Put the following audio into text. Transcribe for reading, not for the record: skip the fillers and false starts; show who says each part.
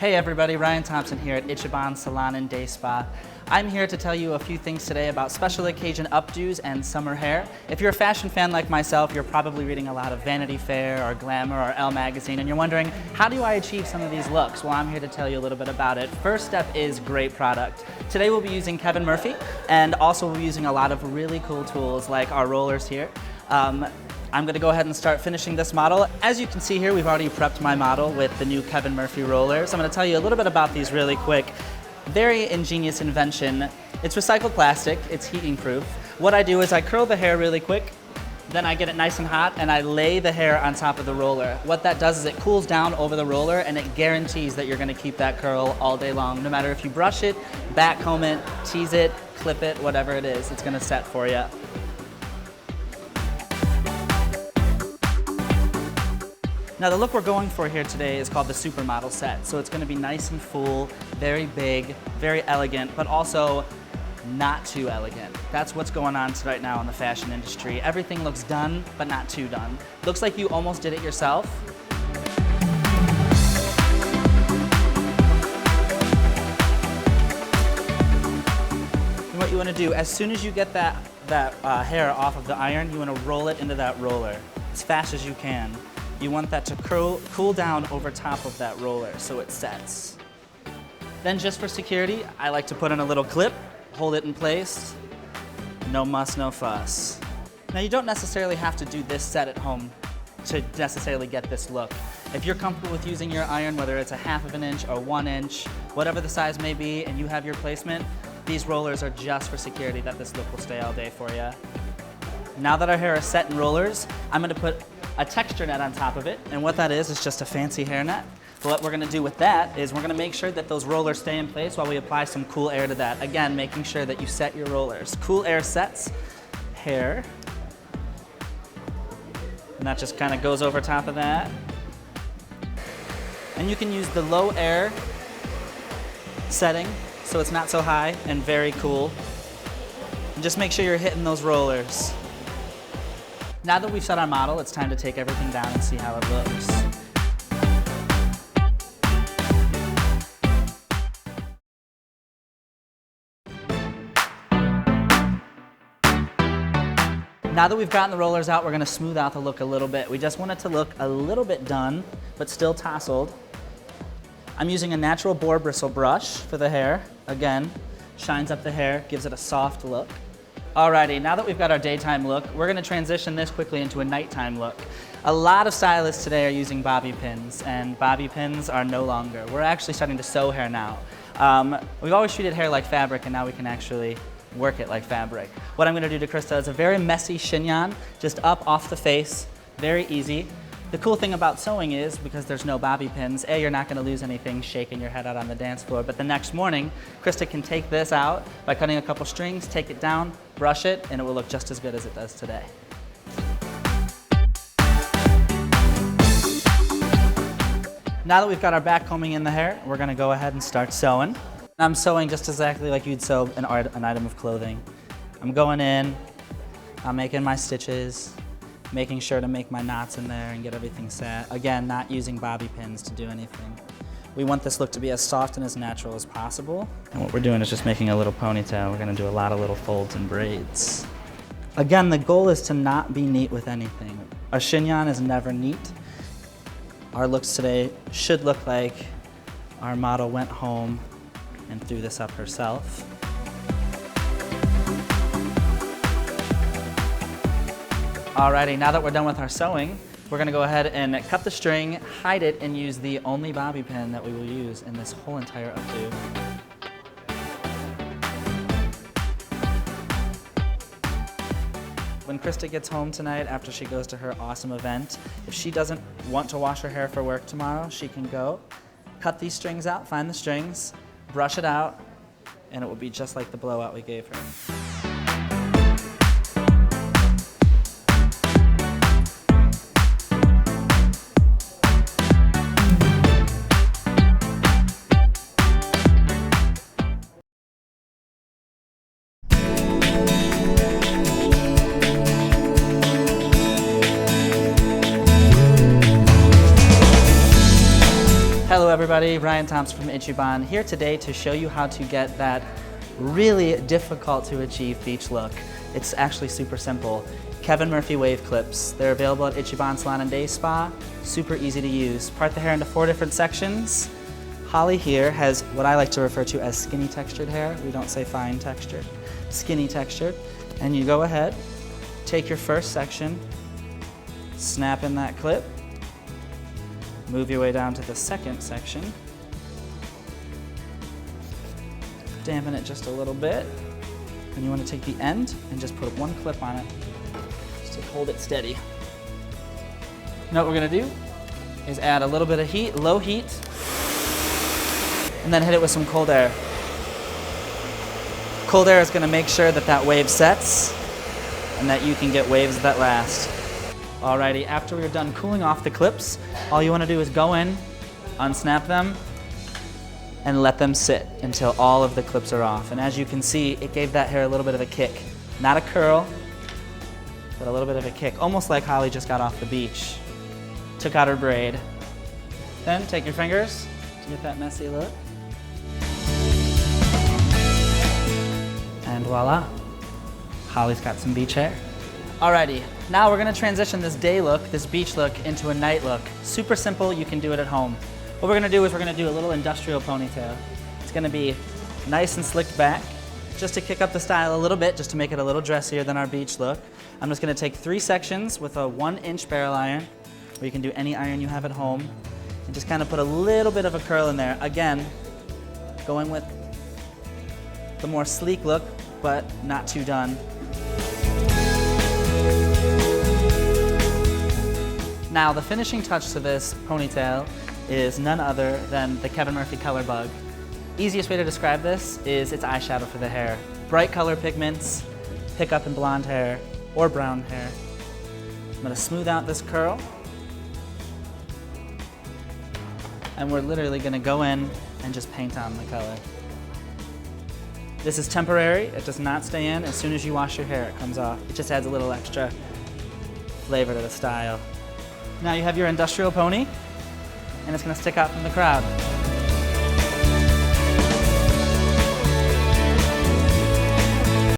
Speaker 1: Hey everybody, Ryan Thompson here at Ichiban Salon and Day Spa. I'm here to tell you a few things today about special occasion updos and summer hair. If you're a fashion fan like myself, you're probably reading a lot of Vanity Fair or Glamour or Elle magazine and you're wondering, how do I achieve some of these looks? Well, I'm here to tell you a little bit about it. First step is great product. Today we'll be using Kevin Murphy, and also we'll be using a lot of really cool tools like our rollers here. I'm going to go ahead and start finishing this model. As you can see here, we've already prepped my model with the new Kevin Murphy rollers. I'm going to tell you a little bit about these really quick. Very ingenious invention. It's recycled plastic, it's heating proof. What I do is I curl the hair really quick, then I get it nice and hot and I lay the hair on top of the roller. What that does is it cools down over the roller and it guarantees that you're going to keep that curl all day long. No matter if you brush it, back comb it, tease it, clip it, whatever it is, it's going to set for you. Now the look we're going for here today is called the Supermodel set. So it's going to be nice and full, very big, very elegant, but also not too elegant. That's what's going on right now in the fashion industry. Everything looks done, but not too done. Looks like you almost did it yourself. And what you want to do, as soon as you get that hair off of the iron, you want to roll it into that roller as fast as you can. You want that to cool down over top of that roller so it sets. Then just for security, I like to put in a little clip, hold it in place. No muss, no fuss. Now you don't necessarily have to do this set at home to necessarily get this look. If you're comfortable with using your iron, whether it's a 1/2 inch or 1 inch, whatever the size may be, and you have your placement, these rollers are just for security that this look will stay all day for you. Now that our hair is set in rollers, I'm going to put a texture net on top of it, and what that is just a fancy hair net. But what we're going to do with that is we're going to make sure that those rollers stay in place while we apply some cool air to that. Again, making sure that you set your rollers. Cool air sets hair, and that just kind of goes over top of that. And you can use the low air setting so it's not so high and very cool. And just make sure you're hitting those rollers. Now that we've set our model, it's time to take everything down and see how it looks. Now that we've gotten the rollers out, we're going to smooth out the look a little bit. We just want it to look a little bit done, but still tousled. I'm using a natural boar bristle brush for the hair. Again, shines up the hair, gives it a soft look. Alrighty, now that we've got our daytime look, we're going to transition this quickly into a nighttime look. A lot of stylists today are using bobby pins, and bobby pins are no longer. We're actually starting to sew hair now. We've always treated hair like fabric, and now we can actually work it like fabric. What I'm going to do to Krista is a very messy chignon, just up off the face, very easy. The cool thing about sewing is, because there's no bobby pins, A, you're not going to lose anything shaking your head out on the dance floor, but the next morning, Krista can take this out by cutting a couple strings, take it down, brush it, and it will look just as good as it does today. Now that we've got our back combing in the hair, we're going to go ahead and start sewing. I'm sewing just exactly like you'd sew an item of clothing. I'm going in, I'm making my stitches, making sure to make my knots in there and get everything set. Again, not using bobby pins to do anything. We want this look to be as soft and as natural as possible. And what we're doing is just making a little ponytail. We're going to do a lot of little folds and braids. Again, the goal is to not be neat with anything. A chignon is never neat. Our looks today should look like our model went home and threw this up herself. Alrighty, now that we're done with our sewing, we're going to go ahead and cut the string, hide it, and use the only bobby pin that we will use in this whole entire updo. When Krista gets home tonight after she goes to her awesome event, if she doesn't want to wash her hair for work tomorrow, she can go, cut these strings out, find the strings, brush it out, and it will be just like the blowout we gave her. Hello everybody, Ryan Thompson from Ichiban, here today to show you how to get that really difficult to achieve beach look. It's actually super simple. Kevin Murphy wave clips. They're available at Ichiban Salon and Day Spa. Super easy to use. Part the hair into 4 different sections. Holly here has what I like to refer to as skinny textured hair. We don't say fine textured. Skinny textured. And you go ahead, take your first section, snap in that clip, move your way down to the second section, dampen it just a little bit, and you want to take the end and just put one clip on it, just to hold it steady. Now what we're going to do is add a little bit of heat, low heat, and then hit it with some cold air. Cold air is going to make sure that that wave sets and that you can get waves that last. Alrighty, after we're done cooling off the clips, all you want to do is go in, unsnap them, and let them sit until all of the clips are off. And as you can see, it gave that hair a little bit of a kick. Not a curl, but a little bit of a kick. Almost like Holly just got off the beach. Took out her braid. Then take your fingers to get that messy look. And voila, Holly's got some beach hair. Alrighty, now we're gonna transition this day look, this beach look, into a night look. Super simple, you can do it at home. What we're gonna do is we're gonna do a little industrial ponytail. It's gonna be nice and slicked back, just to kick up the style a little bit, just to make it a little dressier than our beach look. I'm just gonna take 3 sections with a 1-inch barrel iron, or you can do any iron you have at home, and just kind of put a little bit of a curl in there. Again, going with the more sleek look, but not too done. Now, the finishing touch to this ponytail is none other than the Kevin Murphy Color Bug. Easiest way to describe this is it's eyeshadow for the hair. Bright color pigments, pick up in blonde hair or brown hair. I'm gonna smooth out this curl. And we're literally gonna go in and just paint on the color. This is temporary, it does not stay in. As soon as you wash your hair, it comes off. It just adds a little extra flavor to the style. Now you have your industrial pony, and it's gonna stick out from the crowd.